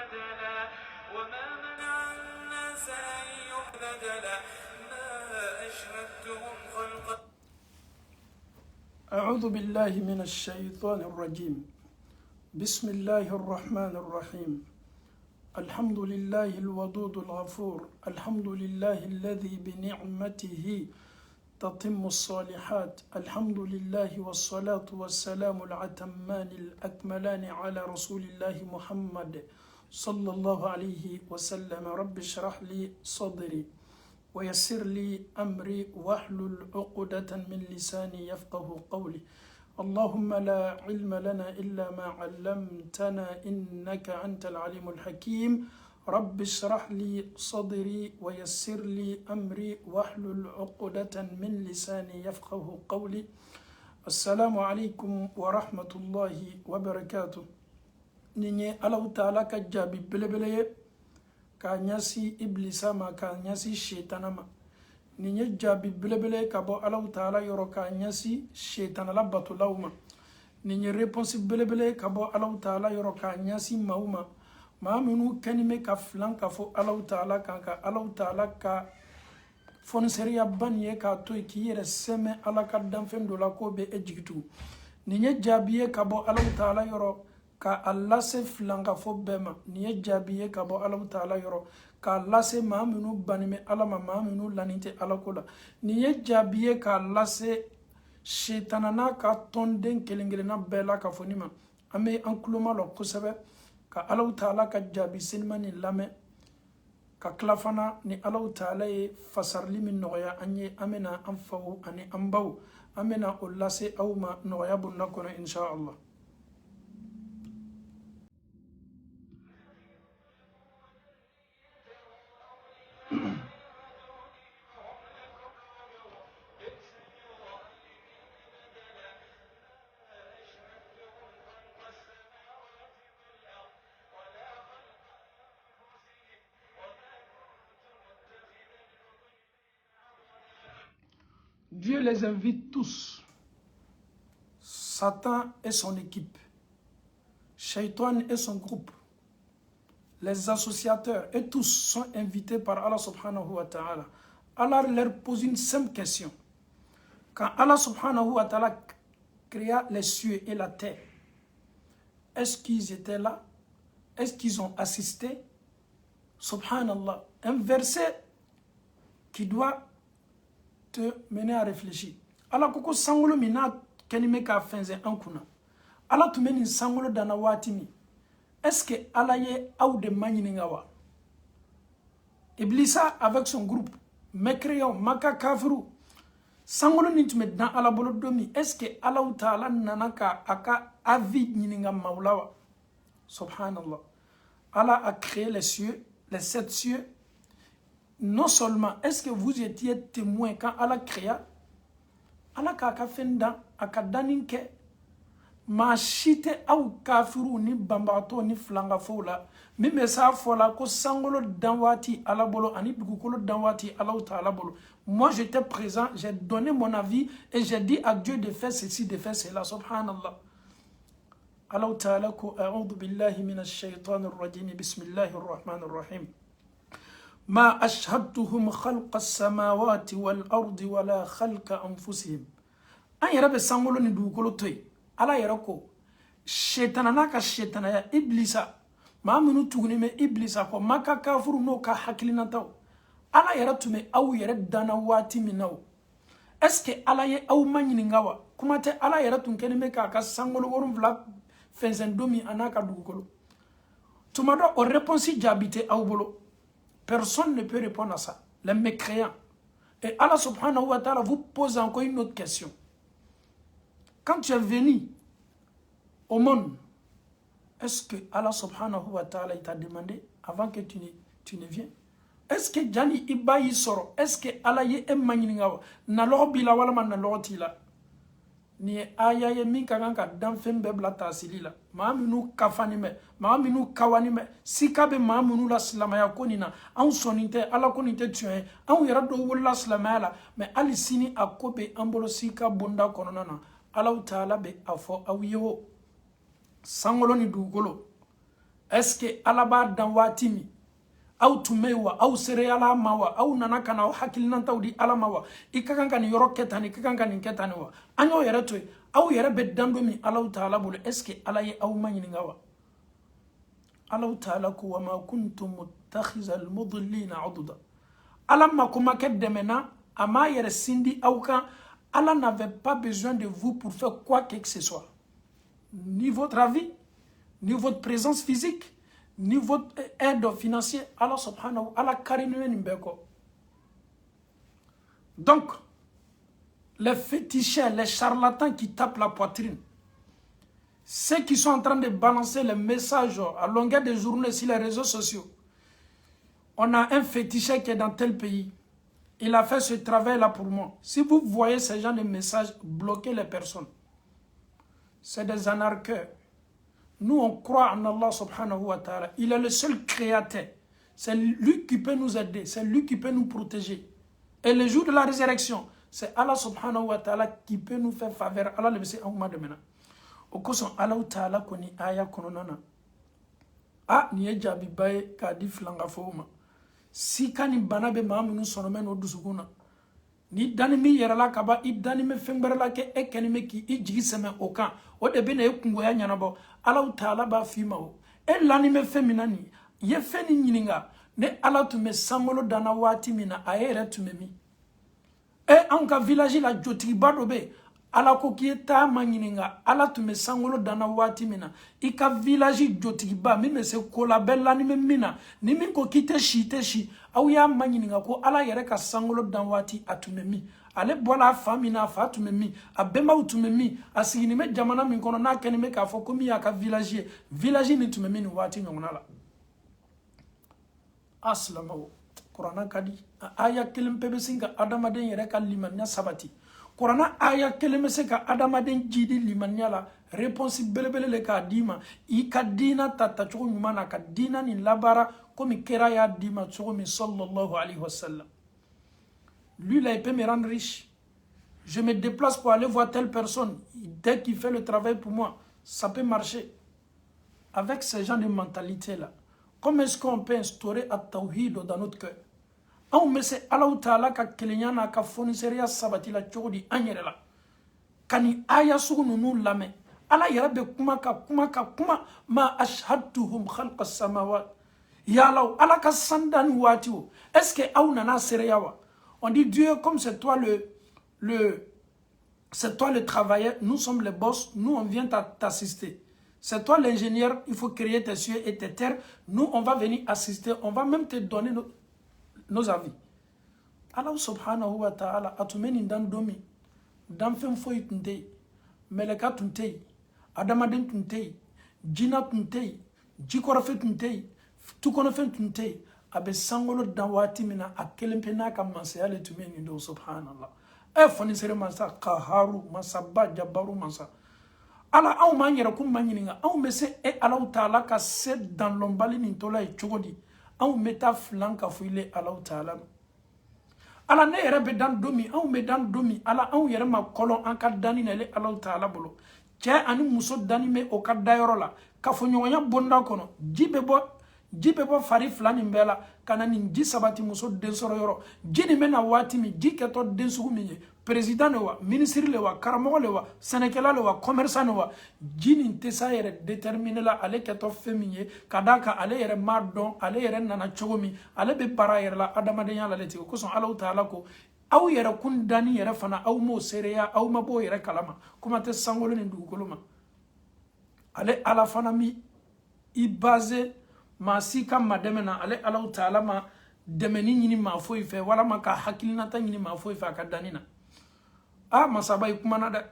بدلا وما منع الناس أن يبدلا ما أشهدتهم خلق. أعوذ بالله من الشيطان الرجيم. بسم الله الرحمن الرحيم. الحمد لله الودود الغفور. الحمد لله الذي بنعمته تتم الصالحات. الحمد لله والصلاة والسلام الأتمان الأكملان على رسول الله محمد صلى الله عليه وسلم. رب اشرح لي صدري ويسر لي أمري واحلل عقدة من لساني يفقه قولي. اللهم لا علم لنا إلا ما علمتنا إنك أنت العليم الحكيم. رب اشرح لي صدري ويسر لي أمري واحلل عقدة من لساني يفقه قولي. السلام عليكم ورحمة الله وبركاته. نيني الله تعالى كجابي بلبلي كانياسي إبليسا ما كانياسي شيطانا ما نيني جابي بلبلي كابو الله تعالى يرو كانياسي شيطانا لبطو لوما نيني ريبونسي بلبلي كابو الله تعالى يرو كانياسي موما ما منو كنمي كفلان كفو الله تعالى كانكا الله تعالى كا فونسريا بانيه كا توي كي يرسمي الله كدام فندولا كو بي اجيتو نيني جابيه كابو الله تعالى يرو ka Allah se flanga fo bema niye jabiye ka bo Allah taala yoro ka Allah se maamunu banime Allah ma maamunu lanite Allah kola niye jabiye ka Allah se shaitanana ka tonden kelengelena bela ka fonima ame ankuluma lo kusebe ka Allah taala ka jabi sinmani lame ka klafana ni Allah taala e fasarli min noya anye amena anfawu ani ambaw amena ullase awma noya bunna kono insha Allah. Dieu les invite tous. Satan et son équipe. Shaitan et son groupe. Les associateurs et tous sont invités par Allah subhanahu wa ta'ala. Allah leur pose une simple question. Quand Allah subhanahu wa ta'ala créa les cieux et la terre, est-ce qu'ils étaient là? Est-ce qu'ils ont assisté? Subhanallah. Un verset qui doit te mener à réfléchir. Allah koko sangolo mina kenime ka fenze ankuna. Allah tu meni sangolo dana watimi. Est-ce que Allah ye ou de maniningawa? Iblisa avec son groupe, mécréant, maka kafru. Sangolo ni tu mets dans Allah bolodomi. Est-ce que Allah ou ta'ala nanaka aka avi nininga maulawa? Subhanallah. Allah a créé les cieux, les 7 cieux. Non seulement, est-ce que vous étiez témoin quand Allah créa? Allah ka fenda akadaninke ma shite au kafiru ni bambato ni flanga fola mime sa fola ko sangolo danwati ala bolo ani bugukolo danwati ala ta'ala bolo. Moi j'étais présent, j'ai donné mon avis et j'ai dit à Dieu de faire ceci, de faire cela. Subhanallah. Allah ta'ala ko a'udhu billahi minash shaitanir rajim. Bismillahir rahmanir rahim. ما أشهدتهم خلق السماوات والأرض ولا خلق أنفسهم. أن يرى بسانغولو ندوكولو توي على يراكو شيطانا ناكا شيطانا يا إبليسا ما منو تغني من إبليسا كو ما كافر نو كا حكلنا تاو على يرى تومي أو يرى دانا واتي مناو اسكي على ي أو ماني نغاوا كما تي على يرى تنكني مكا كا سانغولو ورم فلا فنزن دومي أناكا دوكولو تمادو أو ريبونسي جابيتي أو بولو. Personne ne peut répondre à ça. Les mécréants. Et Allah subhanahu wa ta'ala vous pose encore une autre question. Quand tu es venu au monde, est-ce que Allah subhanahu wa ta'ala t'a demandé avant que tu ne viennes? Est-ce que Jani Iba Yisoro, est-ce que Allah y est magningawa? Nalobi la wala man naloti la. Ni aya ye min kanka dan fembe blata silila. Maaminu kafanime, maaminu kawanime, sikabe maaminu la slamaya konina, an soninte ala koninte tue, an yara do wala slamaya la, mais ali sini akobe ambolo sika bonda konona. Allah ta'ala be afo awiyo. Sangolo ni dugolo. est-ce que alaba dan watimi aw tumewa aw sereyala mawa aw nana kana aw hakilnanta di alamawa ikakan kan yoro ketani ikakan kan ketani wa anyo yere toy aw yere be dando mi Allah taala bolo est-ce que ala ye aw manyini ngawa Allah taala ko wama kuntum muttakhizal mudillina aduda alama kuma kedemena ama yere sindi aw kan Allah n'avait pas besoin de vous pour faire quoi que ce soit ni votre avis ni votre présence physique ni votre aide financière, Allah subhanahu wa ta'ala. Donc, les féticheurs, les charlatans qui tapent la poitrine, ceux qui sont en train de balancer les messages à longueur de journée sur les réseaux sociaux, on a un féticheur qui est dans tel pays, il a fait ce travail-là pour moi. Si vous voyez ce genre de messages, bloquez les personnes. C'est des anarcheurs. Nous, on croit en Allah subhanahu wa ta'ala. Il est le seul créateur. C'est lui qui peut nous aider. C'est lui qui peut nous protéger. Et le jour de la résurrection, c'est Allah subhanahu wa ta'ala qui peut nous faire faveur. Allah le sait en de maintenant. Au coup, Allah ta'ala koni aya kononana. Ah, ni jabi baye ka di flanga foma. Si kani banabe maamunu sonomen o dusuguna. Ni danimi yerala kaba I danime femberala ke ekenime ki I jigi seme okan o de bene kungo ya nyanabo Allah taala ba fima o e lanime feminani ye feni nyininga ne Allah tume sangolo dana wati mina ayere tumemi e anka village la jotigi bado be ala ko kieta manyininga Allah tume sangolo dana wati mina ika village jotigi ba mime se kola bella ni mina ni min ko kite shi aw ya manyininga ko ala yere ka sangolo dan wati atumemi ale bola famina fa atumemi abemba utumemi asigini me jamana min kono na kenime ka fo komi ya ka village ni tumemi ni wati nyongona aslama Qur'ana kadi aya kelim pebe singa adamaden yere ka limanya sabati Qur'ana aya kelim se ka adamaden jidi limanya la réponse belebele le ka dima I ka dina tata chuko nyumana ka dina ni labara comme kera ya dima chuko mi sallallahu alayhi wa sallam. Lui là il peut me rendre riche. Je me déplace pour aller voir telle personne. Dès qu'il fait le travail pour moi, ça peut marcher. Avec ce genre de mentalité là, comment est-ce qu'on peut instaurer at-tawhid dans notre cœur? Aw mese Allah Ta'ala ka kelenyana ka foniseriya sabati la chogodi anyere la. Kani aya sugu nunu lame. Allah yarabe kuma ma ashhadtuhum khalqa samawat. Ya Allah ka sandani wati wo. Est-ce que aw nana seriya wa? On dit Dieu comme c'est toi c'est toi le travailleur, nous sommes les boss, nous on vient t'assister. C'est toi l'ingénieur, il faut créer tes cieux et tes terres. Nous on va venir assister, on va même te donner nos avis. Allah subhanahu wa ta'ala atumeni dan domi dan fen foyi tunte meleka tunte adamaden tunte jina tunte jikorofe tunte tukonofe tunte abe sangolo dan wati mina akelempe na ka mansaya le tumeni do subhanallah e foni sere mansa qaharu masabba jabaru mansa ala aw ma yera kum manyininga aw mese e Allah ta'ala ka set dans lombali ni tola e chogodi aw meta flanka fuile Allah ta'ala ala ne yere be dan domi aw me dan domi ala aw yere ma kolon an ka dani nele Allah ta'ala bolo che ani muso dani me o ka dayoro la ka fo nyonya bonda kono jibe bo fari flani mbela kana ni ji sabati muso den soro yoro jini mena wati mi ji keto den sugu mi président le wa ministre le wa karamo le wa sénégalais le wa commerçant le wa jini ntesa yere déterminer la ale keto feminye kadaka ale yere madon ale yere nana chogomi ale be para yere la adamadenya la leti ko son Allah Ta'ala ko aw yere kun dani yere fana aw mo sereya aw mabo yere kalama kuma te sangolo ni dugoloma ale ala fana mi I basé ma si kam ma demena ale Allah Ta'ala ma demeni nyini ma foyi fe wala ma ka hakilina nyini ma foyi fe ka danina a masaba ikumana da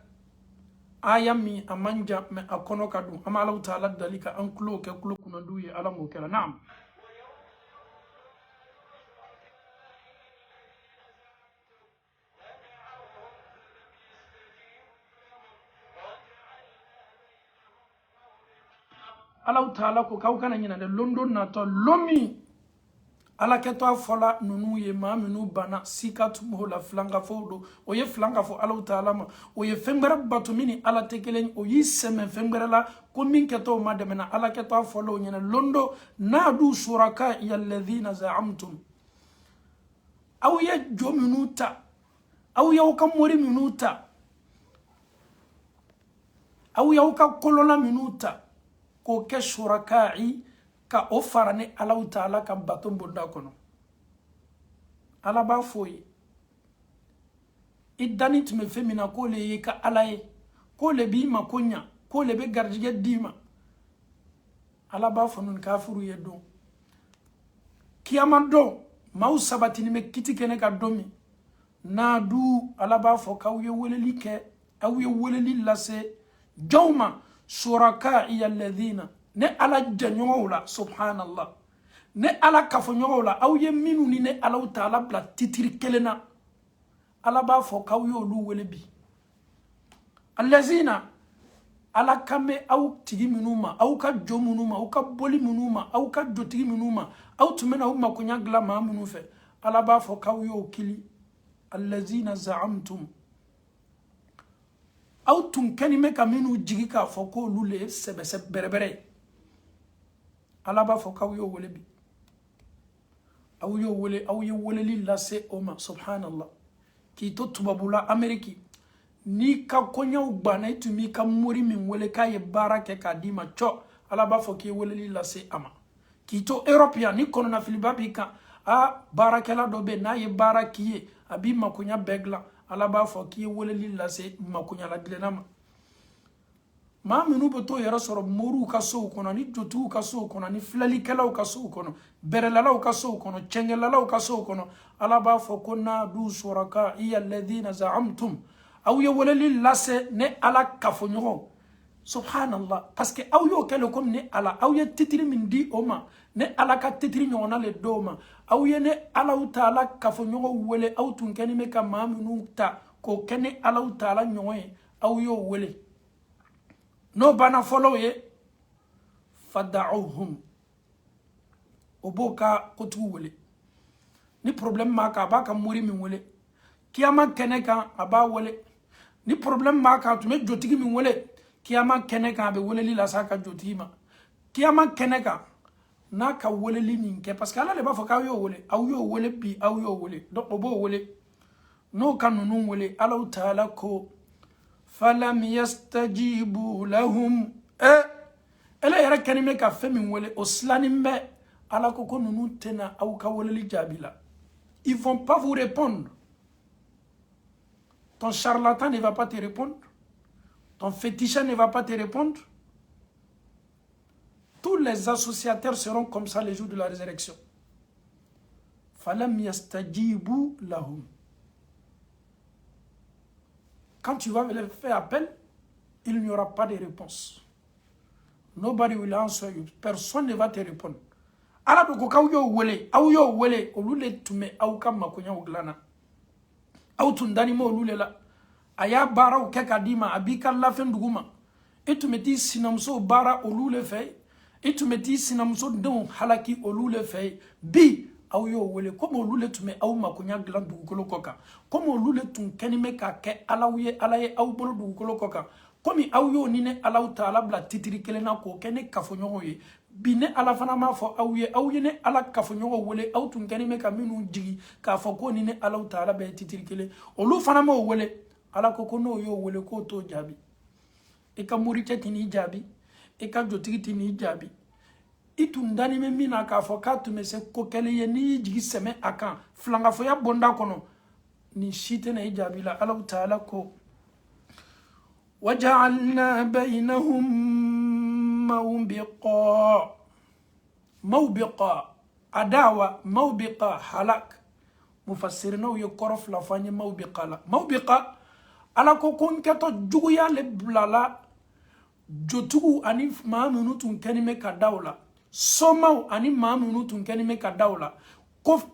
ayami amanja me akono kadu ama Allah Ta'ala dalika an kulo ke kulo kuna duye ala mo kala naam Allah Ta'ala ko kaw kana nyina de London na to lomi ala keto fola nunu ye ma minu bana sikatu mola flanga fodo o ye flanga fo ala taala ma o ye fembere batu mini ala tekelen o yi seme fembere la ko min keto ma demena ala keto fola o nyena londo nadu shuraka ya alladhina za'amtum aw ye jo minuta aw ya ka mori minuta aw ya ka kolona minuta ko ke shurakai ka ofarane ala taala ka baton bonda kono ala ba foyi idani tume femina ko le yi ka ala ye ko le bi ma konya ko le be garjige dima ala ba fonun kafiru ye do kiyama do maw sabati ni me kiti kene ka domi na du ala ba fo ka ye weleli ke aw ye weleli lase jawma shuraka ya alladhina ne ala janyo la subhanallah ne ala kafonyo la aw ye minu ni ne ala taala bla titiri kelena ala ba fo kaw yo lu wele bi allazina ala kame aw tigi minuma aw ka jo minuma aw ka boli minuma aw ka jotigi minuma aw tumena umma kunya gla ma minu fe ala ba fo kaw yo kili allazina za'amtum aw tun kanime ka minu jigi ka fo ko lule sebe berebere ala ba fo kaw yo wole bi aw yo wole li lase oma subhanallah ki to tubabula ameriki ni ka konyaw bana itumi ka mori min wole ka ye barake ka dima cho ala ba fo ki wole li lase ama ki to european ni kono na filibabi ka a barake la do be na ye baraki abi makunya begla ala ba fo ki wole li lase makunya la dilenama ma minu boto yara soro moru ka so kono ni jotu ka so kono ni flali kala ka so kono berelala ka so kono chengelala ka so kono ala ba fo konna du suraka iya alladhina za'amtum aw ya walali lase ne ala kafonyo subhanallah parce que aw yo kele comme ne ala aw ya titri min di oma ne ala ka titri nyona le doma aw ye ne ala taala kafonyo wele aw tun keni me ka ma minu ta ko kene ala taala nyoye aw yo wele no bana follow ye fada'uhum oboka kotu wele ni problème maka baka muri min wele kiyama keneka aba wele ni problème maka tume jotigi min wele kiyama keneka be wele li la saka jotigi ma kiyama keneka naka wele li ninke parce que ala le ba fo ka yo wele aw yo wele bi aw yo wele do obo wele no kanunu wele ala taala ko falam yastajibu lahum ela yara kanime ka femi wele oslanimbe ala koko nunu tena au ka wele li jabila ils vont pas vous répondre. Ton charlatan ne va pas te répondre, ton féticheur ne va pas te répondre. Tous les associateurs seront comme ça les jours de la résurrection. Falam yastajibu lahum. Quand tu vas leur faire appel, il n'y aura pas de réponse. Nobody will answer you. Personne ne va te répondre. Ala do ko yo wele, aw yo wele, olule tume aw kam makonya uglana. Aw tundani mo olule la. Aya bara o keka dima abika la fenduguma. Etumeti sinamso bara olule fe. Etumeti sinamso don halaki olule fe. Bi aw yo wele comme olule tume aw makonya glan dugukolo koka. Comme olule tun kenime ka ke alawiye alaye aw bolo dugukolo koka. Comme aw yo nine alaw taala bla titiri kelena ko kene kafonyo ye. Bine ala fana ma fo aw ye ne ala kafonyo wele aw tun kenime ka minu jigi ka fo ko ni ne ala taala be titiri kele olu fana ma wele ala ko no yo wele ko to jabi e ka murite tini jabi e ka jotigi tini jabi itun dani me mina ka fo ka tume se ko kele ye ni jigi seme akan flanga fo ya bonda kono ni shite na jabi la ala taala ko waja'alna bainahum موبقا عداوة موبقا هلاك مفسرنا يكرف لفاني موبقا لا موبقا على كون كتو جويا لبلالا جوتو اني ما منوتون كنيمه كداولا سوماو اني ما منوتون كنيمه كداولا كوف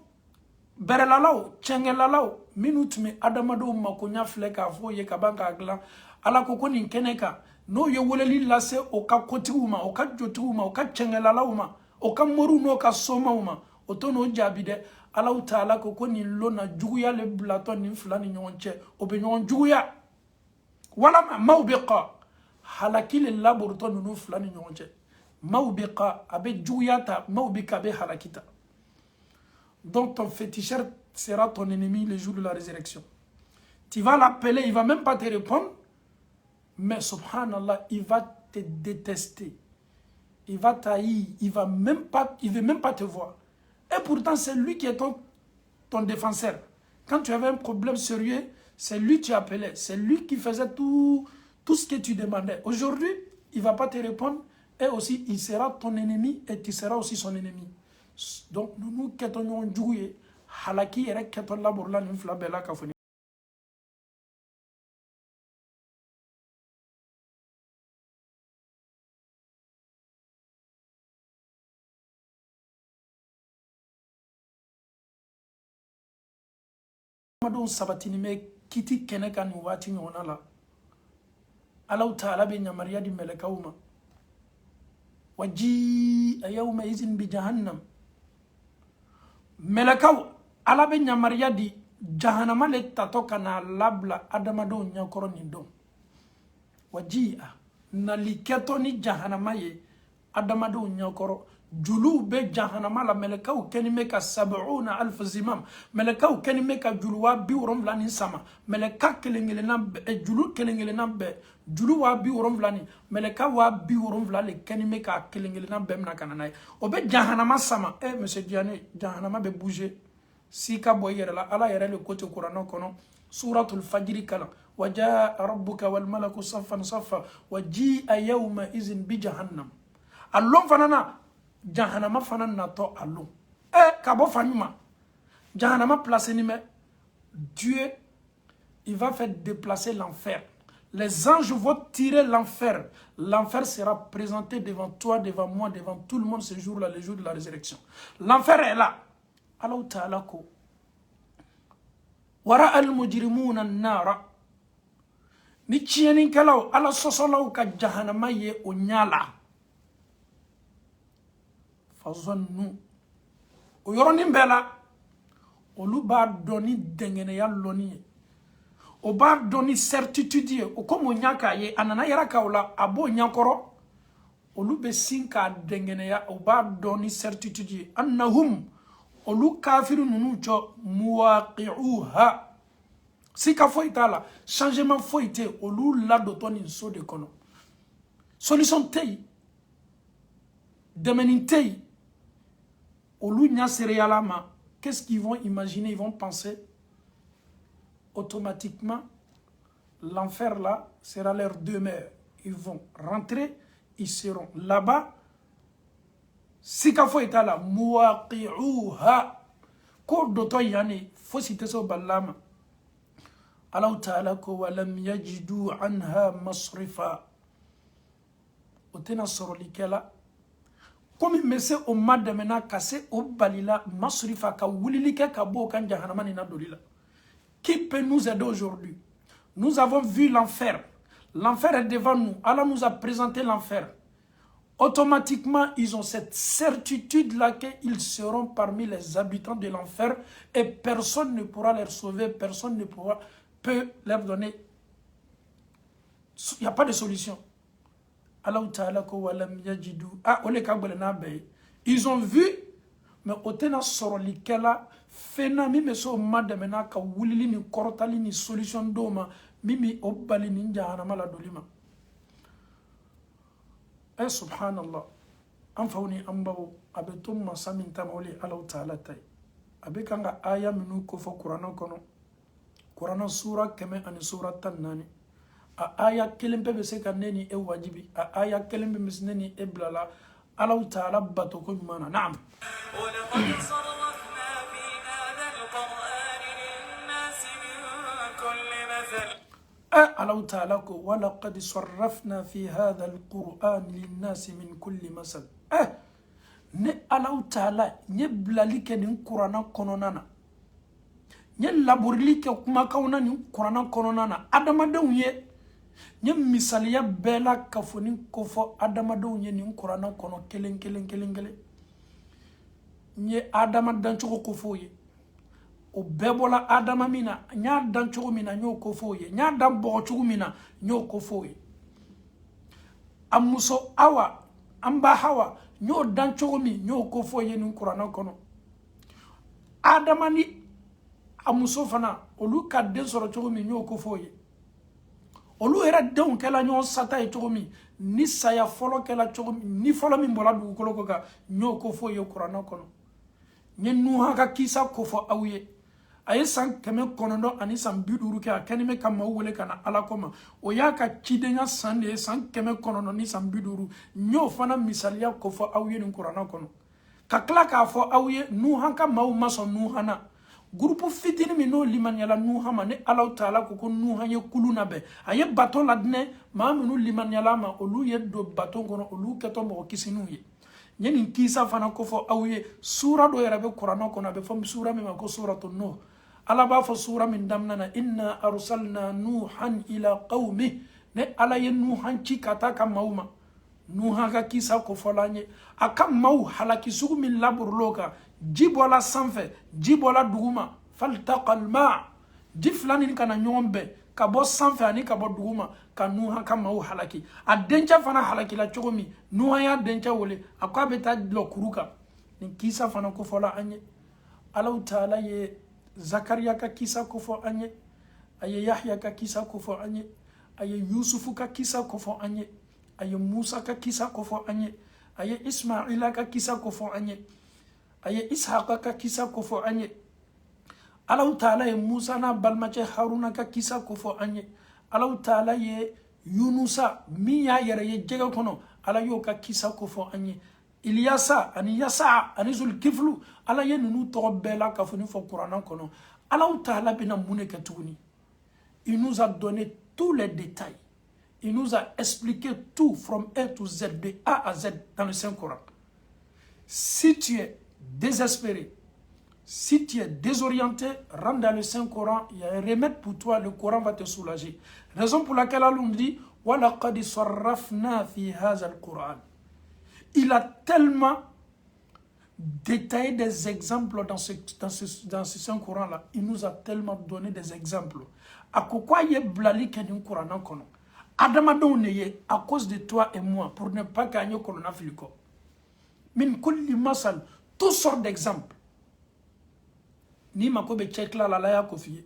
berelalaw chengelalaw minutme adamado makonya fleka fo ye kabanga agla ala koko nin keneka no ye woleli lase o ka kotiuma o ka jotiuma o ka chengelalaw ma o ka moru no ka somauma otono jabide Allah Ta'ala ko ni lona juguya le blaton ni fulani nyonche obenyon juguya wala mawbiqa halaki le laborto nunu fulani nyonche mawbiqa abe juguyata mawbika be halakita. Donc ton féticheur sera ton ennemi le jour de la résurrection. Tu vas l'appeler, il va même pas te répondre, mais subhanallah, il va te détester. Il va t'haïr, il veut même pas te voir. Et pourtant, c'est lui qui est ton défenseur. Quand tu avais un problème sérieux, c'est lui que tu appelais. C'est lui qui faisait tout ce que tu demandais. Aujourd'hui, il ne va pas te répondre. Et aussi, il sera ton ennemi et tu seras aussi son ennemi. Donc, nous, qui sommes joués, halaki et qui sommes là pour la nifla bella kafoni. Madou sabatini me kiti keneka ni wati nyona la Allah Ta'ala be nyamariya di melekawma waji ayawma izin bi jahannam melekaw ala be nyamariya di jahannama le tato kana labla adamado nyakoro ni don waji na liketo ni jahannama ye adamado nyakoro julu be jahannama la melekaw kenime ka 70,000 zimam melekaw kenime ka juluwa bi worom lani sama meleka kelengelena julu kelengelena be julu wa bi worom lani meleka wa bi worom lani kenime ka kelengelena be mna kanana o be jahannama sama monsieur Diané jahannama be bouger si ka boyere la ala yere le côté Qur'an kono suratul fajr kala wajaa rabbuka wal malaku saffan saffa wajia yawma izin bi jahannam allon fanana Jahannama fanan nato allon. Kabo fanima. Jahannama placé ni mais Dieu, il va faire déplacer l'enfer. Les anges vont tirer l'enfer. L'enfer sera présenté devant toi, devant moi, devant tout le monde ce jour-là, le jour de la résurrection. L'enfer est là. Allah Ta'ala ko. Wara al-mujrimuna an-nara. Ni chienin kalaw ala sosolaw ka jahannama ye o nyala. Fazonnu o yoroni bela olu ba doni dengene ya loni o ba doni certitude o komo nyaka ye anana yara kawla abo nyakoro olu be sinka dengene ya o ba doni certitude annahum olu kafiru nunu cho muwaqi'uha sika foitala changement foité olu la dotoni so de kono solution tei demenintei qu'est-ce qu'ils vont imaginer? Ils vont penser automatiquement l'enfer là sera leur demeure. Ils vont rentrer, ils seront là-bas. Si kafo est là, muwaqi'uha. Ko doto yani, faut citer ça au balama. Allah Ta'ala ko walam yajidu anha masrifa. Otena sorolikela. Comme il me sait au madamena cassé au balila masrifa ka wulilike ka bo kan jahannama ni nadolila. Qui peut nous aider aujourd'hui? Nous avons vu l'enfer. L'enfer est devant nous. Allah nous a présenté l'enfer. Automatiquement, ils ont cette certitude-là qu'ils seront parmi les habitants de l'enfer et personne ne pourra les sauver, personne ne peut leur donner. Il n'y a pas de solution. Allah Ta'ala ko walam yajidu ole ka gbelena be ils ont vu mais otena soroli kala fena mi me so madamena ka wulili ni korotali ni solution doma mimi obali ni jahannama la dolima subhanallah an fawni ambaw abetum masamin tamoli Allah Ta'ala tay abekanga aya minu ko fo Qur'an kono Qur'an sura keme ani sura tanani aya kelempe be se kaneni e wajibi aya kelempe misneni e blala Allah Ta'ala bato ko mana naam ولقد صرفنا في هذا القرآن للناس من كل مثل Allah Ta'ala ko walaqad sarrafna fi hadha alquran linnas min kulli masal ne Allah Ta'ala nye blali ke ni Qur'an kononana nye laburli ke kuma kauna ni Qur'an kononana adamadenw ye nye misaliya bela kafoni kofo adamadenw ye ni Qur'an kono kelen nye adama danchogo kofoye o bebola adama mina nya danchogo mina nyo kofoye nya dan bochogo mina nyo kofoye amuso awa amba hawa nyo danchogo mi nyo kofoye ni Qur'an kono adama ni amuso fana olu ka den soro chogo mi nyo kofoye olu era den kala nyo sata e chogo mi ni saya folo kala chogo mi ni folo mi mbola du ko ka nyo kofoye Qur'an kono nye nuha ka kisa kofo awye aye san keme konondo ani san biduru ke akani me kama wole kana ala koma o ya ka chidenya sande san keme konondo ni san biduru nyo fana misalia kofo awye ni Qur'an kono ka kla ka fo awye nuha ka mawu maso nuha na grupu fitini mi no limanyala nuha ma ne ala taala ko nuha ye kuluna be aye baton ladne ma minu limanyala ma olu ye do baton kono olu keto mo kisinu ye nyeni kisa fana ko fo awye sura do yarabe Qur'an ko na be fam sura mi ma ko suratun nuh ala ba fo sura min damnana inna arsalna nuhan ila qaumi ne ala ye nuhan ci kata kam mauma nuha ka kisa ko fo lanye akam mau halaki sugu min laburloka jibola sanfe jibola duguma faltaqal ma jiflani kana nyombe ka bo sanfe ani ka bo duguma ka nuha ka mau halaki a dencha fana halaki la chogomi nuha ya dencha wole akwa beta lo kuruka ni kisa fana ko fola anye Allah taala ye Zakaria ka kisa ko fo anye aye Yahya ka kisa ko fo anye aye Yusufu ka kisa ko fo anye aye Musa ka kisa ko fo anye aye Ismaila ka kisa ko fo anye aye Ishaq ka kisa ko fo anye Allah taala ye Musa na balmache Haruna ka kisa ko fo anye Allah taala ye Yunusa mi ya yere ye jega kono ala yo ka kisa ko fo anye Ilyasa ani Yasa ani Zulkiflu ala ye nunu to bela ka foni fo Qur'an kono Allah taala bina mune ka tuguni il nous a donné tous les détails il nous a expliqué tout from A to Z de A à Z dans le Saint-Coran. Si tu es désespéré, si tu es désorienté, rentre dans le Saint-Coran, il y a un remède pour toi, le Coran va te soulager. Raison pour laquelle Allah nous dit وَلَقَدْ صَرَّفْنَا فِي هَذَا الْقُرْآنِ. Il a tellement détaillé des exemples dans ce Saint-Coran-là. Il nous a tellement donné des exemples. À quoi il y a blali qui est un Coran kono. Adamadon neye à cause de toi et moi pour ne pas gagner Corona Filiko. Min kulli masal, toutes sortes d'exemples. Ni makobe chekla la ya kofiye.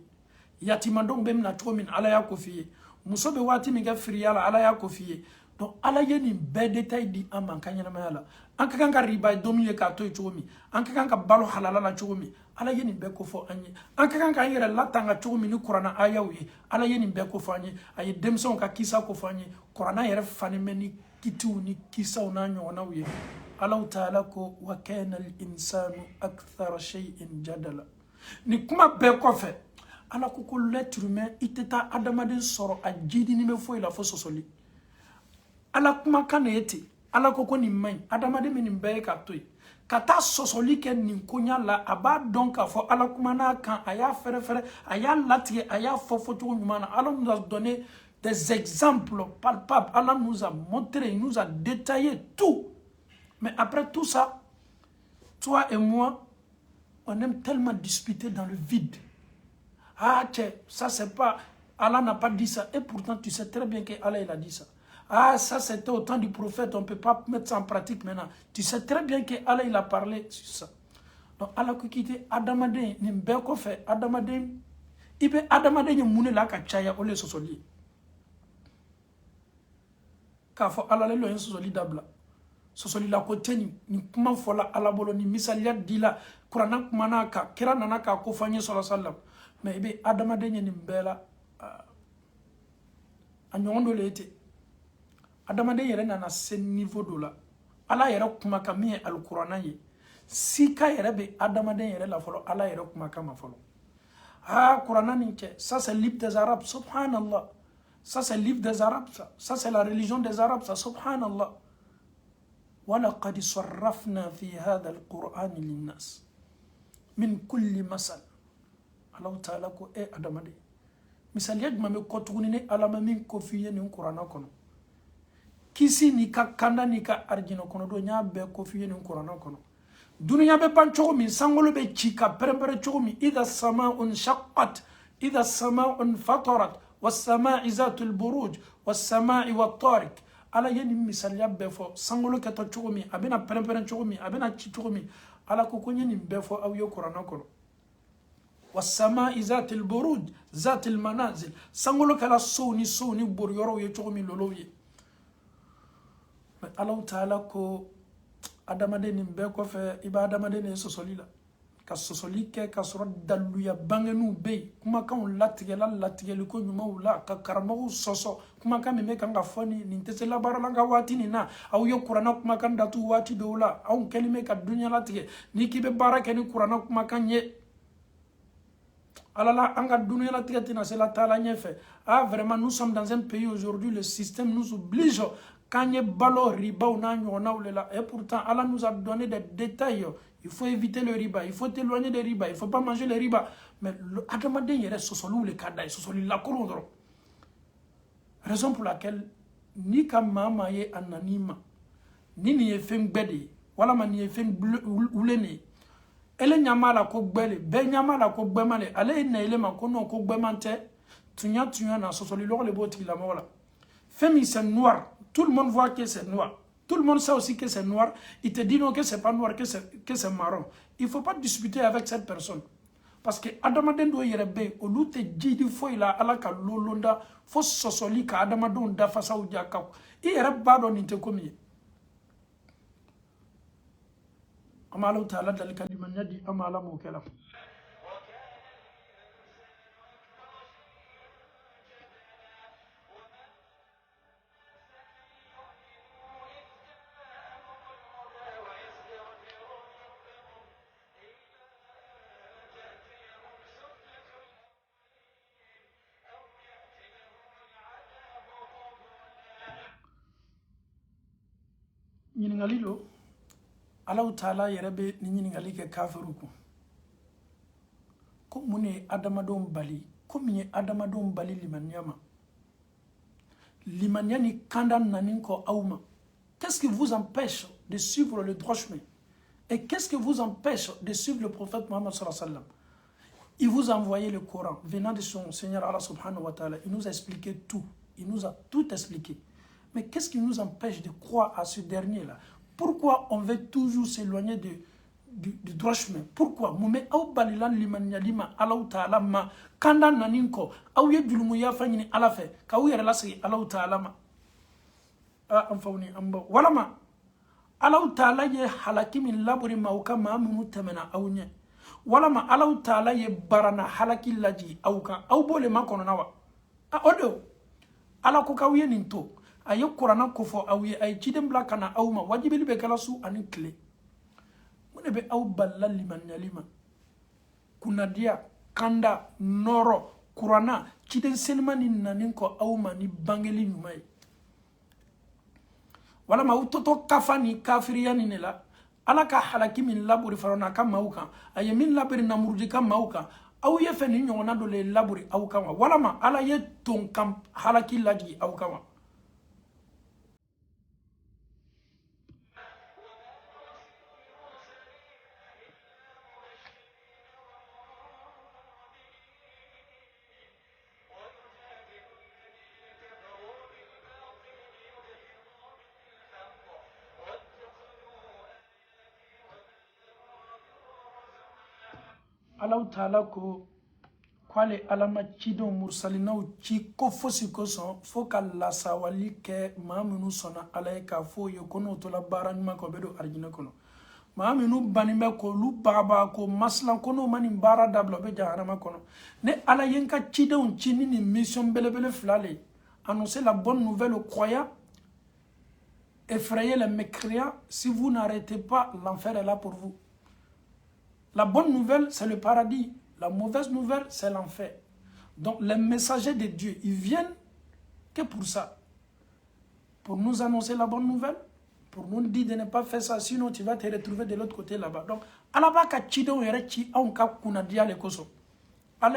Yatimandong bem na min ala ya kofiye. Musobe wati mi ga friyala ala ya kofiye. Donc ala ye ni be détail di amman kanyana mayala. Anka kanka riba domi ye ka toy chomi. Anka kanka balo halala la chomi. Ala ye ni be ko fo anye. Anka kanka yere latanga chomi ni Qur'ana ayawi. Ala ye ni be ko fo anye. Aye demson ka kisa ko fo anye. Qur'ana yere fani meni kitu ni kisa unanyo na wiye. Allah ta'ala ko wa kana al-insanu akthara shay'in jadala. Ni kuma be ko fe. Ala ko l'être humain iteta adamaden soro a jidi ni me fo ila fo sosoli. Ala kuma kana yete. Ala ko ni main adamaden min be ka toy. Kata sosoli ke ni konya la aba donc fo ala kuma na kan aya fere aya latie aya fofo to nyuma na. Allah nous a donné des exemples palpables. Allah nous a montré, il nous a détaillé tout. Mais après tout ça, toi et moi, on aime tellement discuter dans le vide. Ah, tiens, ça c'est pas... Allah n'a pas dit ça. Et pourtant, tu sais très bien qu'Allah il a dit ça. Ah, ça c'était au temps du prophète, on ne peut pas mettre ça en pratique maintenant. Tu sais très bien qu'Allah il a parlé sur ça. Donc, Allah a quitté Adamaden, Nimbeko fait Adamaden. Il peut Adamaden, il moune la kachaya, ole sosoli. Car faut Allah le sosoli d'abla. Sosoli la kote ni kuma fola ala bolo ni misalia dila Qur'an kumana ka kira nana ka ko fanye sallallahu mais ibe adama denye ni mbela anyondo lete adama denye yere nana ce niveau do la ala yere kuma ka mi al-Qur'an ye si ka yere be adama denye yere la folo ala yere kuma ka ma folo ah Qur'an ni ke ça c'est le livre des arabes subhanallah ça c'est le livre des arabes ça c'est la religion des arabes ça subhanallah. وَلَقَدْ صَرَّفْنَا فِي هَذَا الْقُرْآنِ لِلنَّاسِ مِنْ كُلِّ مَسَلٍ. Allah ta'ala ko adamade. Misali yadma me kotugunine alama min kofiye ni Qur'ana kono. Kisi ni ka kanda ni ka arjino kono do nya be kofiye ni Qur'ana kono. dunuya be ban cogo min sangolo be ci ka perempere cogo min idha sama'un shaqqat idha sama'un fatarat was-sama'i zatul buruj was-sama'i wat-tariq ala yeni misaliya bɛɛ fɔ sangolo kɛtɔ cogo min a bɛna perempere cogo min a bɛna ci cogo min ala ko ko ɲeni bɛɛ fɔ aw ye kuranɛ kɔnɔ was-sama'i zatil buruj zatil manazil sangolo kɛla sow ni bori yɔrɔw ye cogo min lolow ye mais alaw taala ko adamaden nin bɛɛ kɔfɛ i bɛ adamaden de ye sɔsɔli la ka sɔsɔli kɛ ka sɔrɔ daluya bangenuw bɛ yen kumakanw latigɛla latigɛliko ɲumanw la ka karamɔgɔw sɔsɔ kumakan min bɛ kan ka fɔ nin tɛ se labaara la n ka waati nin na aw ye kuranɛ kumakan datu waati dɔw la anw kɛlen bɛ ka dunuya latigɛ n'i k'i bɛ baara kɛ ni kuranɛ kumakan ye ala la an ka dunuya latigɛ tɛna se la taala ɲɛfɛ vraiment nous sommes dans un pays aujourd'hui le système nous oblige quand il balo riba ou n'a et pourtant Allah nous a donné des détails. Il faut éviter le riba, il faut éloigner des riba, il ne faut pas manger les riba. Mais adamaden il reste sosolu le kadai, sosolu la kolondro. Raison pour laquelle ni ka mama ye ananima, ni ye feng bedi, wala man ye feng ulene. Ele nyama la ko gbele, be nyama la ko gbemale, ale na ele man ko non ko gbemante, tunya na sosolu lo le boti la mola. Femi c'est noir. Tout le monde voit que c'est noir. Tout le monde sait aussi que c'est noir. Il te dit non que c'est pas noir, que c'est marron. Il ne faut pas discuter avec cette personne. Parce que Adamaden do yerebe, au lieu de dire faut il a ala ka lolonda, faut sosoli ka Adamadon da fasa ou jaka. Il yerebe bado ninte komi. Amala utala dalika limanya di amala mokela. Ɲininkali lo Allahu taala yɛrɛ bɛ ni ɲininkali kɛ kafiru kun ko mun ye adamadenw bali ko min ye adamadenw bali limaniya ma limaniya ni kanda nani kɔ aw ma qu'est-ce qui vous empêche de suivre le droit chemin et qu'est-ce qui vous empêche de suivre le prophète Mohammed sallallahu alayhi wa sallam? Il vous a envoyé le Coran venant de son Seigneur Allah subhanahu wa ta'ala. Il nous a expliqué tout, il nous a tout expliqué. Mais qu'est-ce qui nous empêche de croire à ce dernier-là? Pourquoi on veut toujours s'éloigner du droit chemin? Pourquoi? Moumé aou balilan limania lima alaou ta'ala ma kanda naninko aou ye dulumuya fanyini ala fe ka ou yere lasi alaou ta'ala ma amfawni ambo wala ma alaou ta'ala ye halaki min laburi mauka maamunu temena aou nye wala ma alaou ta'ala ye barana halaki laji auka aou bole ma kono nawa odo ala ko ka ou ye ninto aye kurana kofo awye ay cidem bla kana awma wajibili be kala su ani kle mune be aw balla liman yalima kunadia kanda noro kurana ciden selmani nanin ko awma ni bangeli nyumay wala ma utoto kafani kafiriyani nela ala ka halaki min laburi farona kam mauka aye min laburi namurdi kam mauka aw ye feni nyona do le laburi aw kama wala ma ala ye ton kam halaki laji aw kama Allah Ta'ala ko kwale alama cido mursalinaw ci ko fosi ko son fo ka lasawali ke maamunu sona ala ka fo ye kono to la baranyuma ko bedo arjina kono maamunu banime ko lu baba ko maslan kono mani bara dablo be jahanama kono ne ala yenka cido cini ni mission belebele flale annoncer la bonne nouvelle aux croyants, effrayer les mécréants. Si vous n'arrêtez pas, l'enfer est là pour vous. La bonne nouvelle, c'est le paradis. La mauvaise nouvelle, c'est l'enfer. Donc, les messagers de Dieu, ils viennent que pour ça. Pour nous annoncer la bonne nouvelle, pour nous dire de ne pas faire ça, sinon tu vas te retrouver de l'autre côté là-bas. Donc, Allah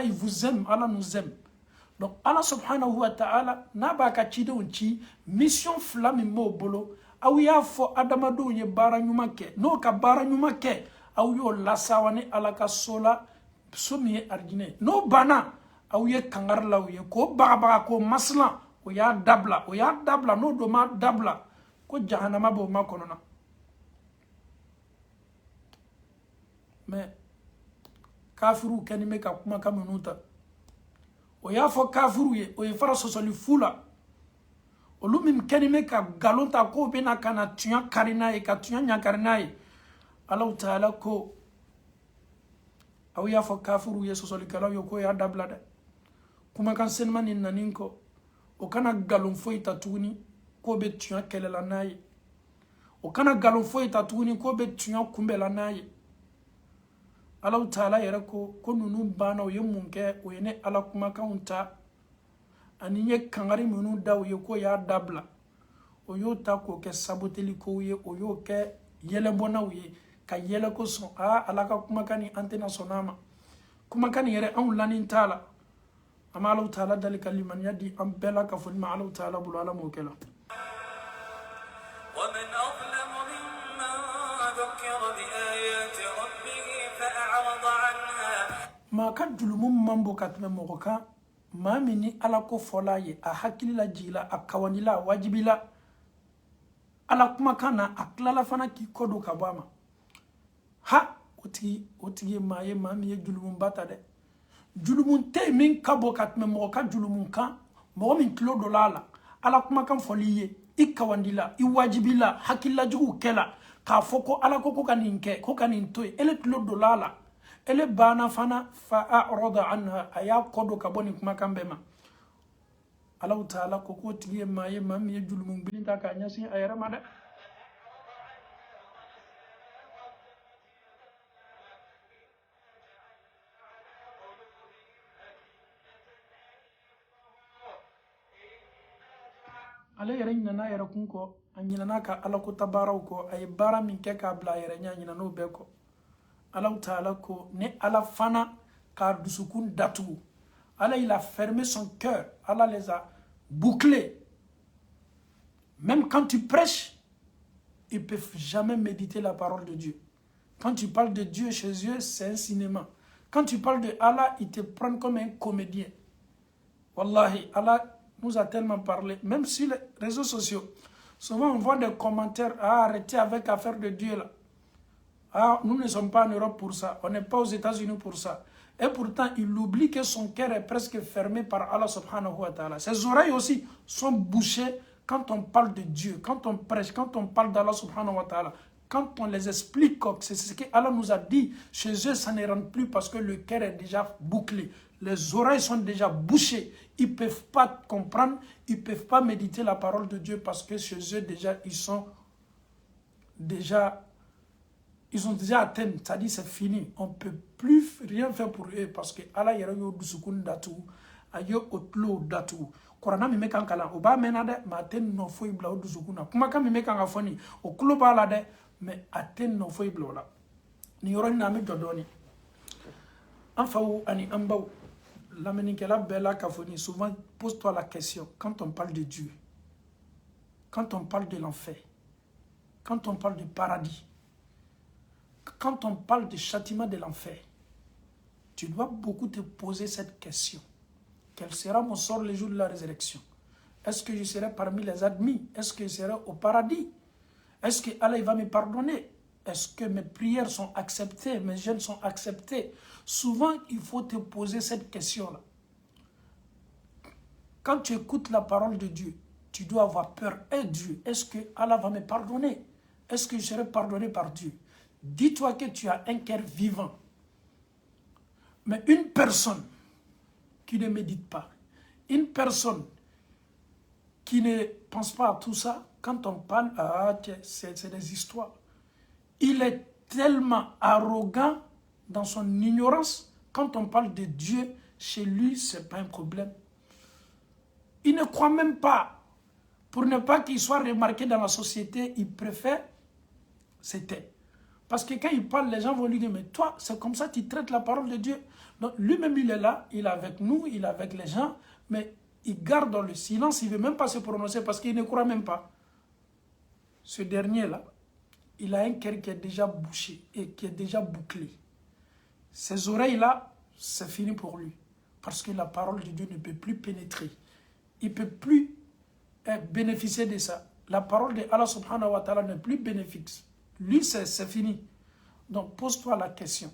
il vous aime, Allah nous aime. Donc, Allah subhanahu wa ta'ala n'a pas mission flamme mo bolo, aw y'a fɔ adamadenw ye baara ɲuman kɛ n'o ka baara ɲuman kɛ aw y'o lasawa ni ala ka so la so min ye arijinɛ n'o banna aw ye kangari la u ye k'o bagabaga k'o masina o y'a dabila n'o don ma dabila ko jahanama b'o ma kɔnɔna mais kafiru kɛni bɛ ka kumakan minnu ta o y'a fɔ kafiru ye o ye fara sɔsɔli fu la olu min kɛni bɛ ka nkalon ta k'o bɛna ka na tuɲa kari n'a ye ka tuɲa ɲakari n'a ye Allahu Taala ko aw y'a fɔ kafiru ye sɔsɔlikɛlaw ye k'o y'a dabila dɛ kumakan senima ni nani kɔ o kana nkalon foyi ta tuguni k'o bɛ tuɲa kɛlɛla n'a ye o kana nkalon foyi ta tuguni k'o bɛ tuɲa kunbɛla n'a ye Allahu Taala yɛrɛ ko ninnu banna o ye mun kɛ o ye ne ala kumakanw ta ani ye kangari minnu da u ye k'o y'a dabila o y'o ta k'o kɛ saboteli kow ye o y'o kɛ yɛlɛbɔnaw ye ka yɛlɛ ko sɔn ala ka kumakan ni an tɛna sɔn n'a ma kumakan ni yɛrɛ anw lanin t'a la an bɛ Allahu Taala dali ka limaniya di an bɛɛ la ka fɔ ni ma Allahu Taala bolo ala m'o kɛ la ومن أظلم ممن ذكر بآيات ربه فأعرض عنها maa ka julumu man bon ka tɛmɛ mɔgɔ kan maa min ni ala ko fɔla ye a hakili la jigila a kawandila a wajibila ala kumakan na a tilala fana k'i kɔ don ka bɔ a ma ha o tigi ye maa ye maa min ye julumunba ta dɛ julumun tɛ min ka bɔ ka tɛmɛ mɔgɔ ka julumun kan mɔgɔ min tulo dɔ la a la ala kumakan fɔli ye i kawandila i wajibila hakilajuguw kɛla k'a fɔ ko ala ko ka nin kɛ ko ka nin to yen ele tulo dɔ la a la ele banna fana fa a'rada anha a y'a kɔ don ka bɔ nin kumakan bɛɛ ma Allahu Taala ko k'o tigi ye maa min ye julumun bilin ta k'a ɲɛsin a yɛrɛ ma dɛ ale yɛrɛ ɲinana a yɛrɛ kun kɔ a ɲinana ka ala ko ta baaraw kɔ a ye baara min kɛ k'a bila a yɛrɛ ɲɛ a ɲinana o bɛɛ kɔ Allahu Taala ko ne ala fana k'a dusukun datugu ala il a fermé son cœur Allah les a bouclés même quand tu prêches ils peuvent jamais méditer la parole de Dieu quand tu parles de Dieu chez eux c'est un cinéma quand tu parles de Allah ils te prennent comme un comédien wallahi Allah nous a tellement parlé, même sur les réseaux sociaux. Souvent, on voit des commentaires, arrêtez avec l'affaire de Dieu là. Nous ne sommes pas en Europe pour ça, on n'est pas aux États-Unis pour ça. Et pourtant, il oublie que son cœur est presque fermé par Allah subhanahu wa ta'ala. Ses oreilles aussi sont bouchées quand on parle de Dieu, quand on prêche, quand on parle d'Allah subhanahu wa ta'ala. Quand on les explique, c'est ce que Allah nous a dit, chez eux, ça ne rentre plus parce que le cœur est déjà bouclé. Les oreilles sont déjà bouchées. Ils ne peuvent pas comprendre, ils ne peuvent pas méditer la parole de Dieu parce que chez eux, déjà, ils ont déjà atteint. C'est-à-dire, c'est fini. On ne peut plus rien faire pour eux parce que Allah yɛrɛ y'o dusukun datugu, a y'o tulo datugu. Kuranna min bɛ kan kalan, o b'a mɛnna dɛ, mais a tɛ nɔ foyi bila o dusukun na. Kumakan min bɛ kan ka fɔ nin, o tulo b'a la dɛ, mais a tɛ nɔ foyi bila o la. Nin yɔrɔnin na an bɛ jɔ dɔɔnin. An faw ani an baw. L'Américain Bella Kafoni, souvent pose-toi la question, quand on parle de Dieu, quand on parle de l'enfer, quand on parle du paradis, quand on parle du châtiment de l'enfer, tu dois beaucoup te poser cette question. Quel sera mon sort le jour de la résurrection? Est-ce que je serai parmi les admis? Est-ce que je serai au paradis? Est-ce que Allah va me pardonner? Est-ce que mes prières sont acceptées, mes jeûnes sont acceptés? Souvent, il faut te poser cette question-là. Quand tu écoutes la parole de Dieu, tu dois avoir peur. Et Dieu, est-ce que Allah va me pardonner? Est-ce que je serai pardonné par Dieu? Dis-toi que tu as un cœur vivant. Mais une personne qui ne médite pas, une personne qui ne pense pas à tout ça, quand on parle, c'est des histoires. Il est tellement arrogant dans son ignorance. Quand on parle de Dieu, chez lui, ce n'est pas un problème. Il ne croit même pas. Pour ne pas qu'il soit remarqué dans la société, il préfère se taire. Parce que quand il parle, les gens vont lui dire, mais toi, c'est comme ça que tu traites la parole de Dieu. Donc lui-même, il est là, il est avec nous, il est avec les gens, mais il garde dans le silence, il ne veut même pas se prononcer parce qu'il ne croit même pas. ce dernier-là, il a un cœur qui est déjà bouché et qui est déjà bouclé. Ses oreilles-là, c'est fini pour lui. Parce que la parole de Dieu ne peut plus pénétrer. Il ne peut plus bénéficier de ça. La parole de Allah subhanahu wa ta'ala n'est plus bénéfique. Lui, c'est fini. Donc, pose-toi la question.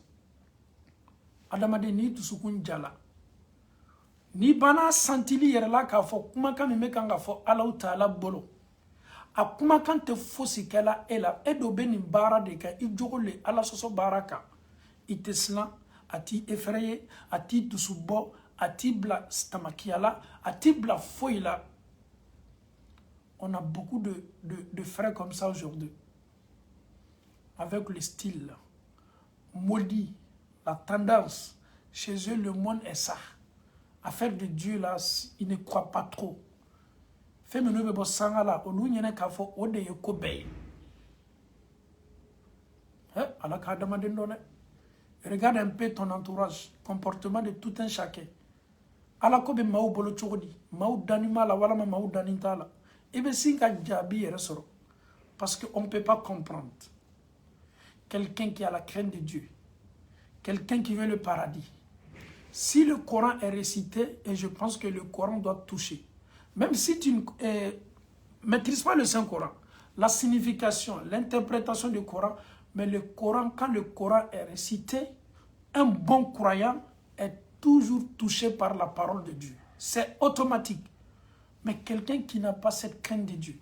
Adamade ni dusukun jala. Ni bana santili yɛrɛ la k'a fɔ kumakan min bɛ kan ka fɔ Alahu Taala bolo. A kumakan tɛ fosi kɛla e la. E dɔ bɛ nin baara de kɛ. I jogo le Ala sɔsɔ baara kan. I tɛ siran, a t'i effrayer, a t'i dusu bɔ, a t'i bila tamakiya la, a t'i bila foyi la. On a beaucoup de frères comme ça aujourd'hui. Avec le style maudit, la tendance. Chez eux, le monde est ça. Affaire de Dieu, là, ils ne croient pas trop. Fait me nomme sanga là, au lieu de kafo, au de yoko bay. Allah ka demandé non. Regarde un peu ton entourage, comportement de tout un chacun. Allah ko be maou bolo chogodi, maou danima la wala maou daninta la. Et bien si ka jabi resoro, parce qu'on ne peut pas comprendre. Quelqu'un qui a la crainte de Dieu, quelqu'un qui veut le paradis. Si le Coran est récité, et je pense que le Coran doit toucher, même si tu ne maîtrises pas le Saint-Coran, la signification, l'interprétation du Coran, mais le Coran, quand le Coran est récité, un bon croyant est toujours touché par la parole de Dieu. C'est automatique. Mais quelqu'un qui n'a pas cette crainte de Dieu,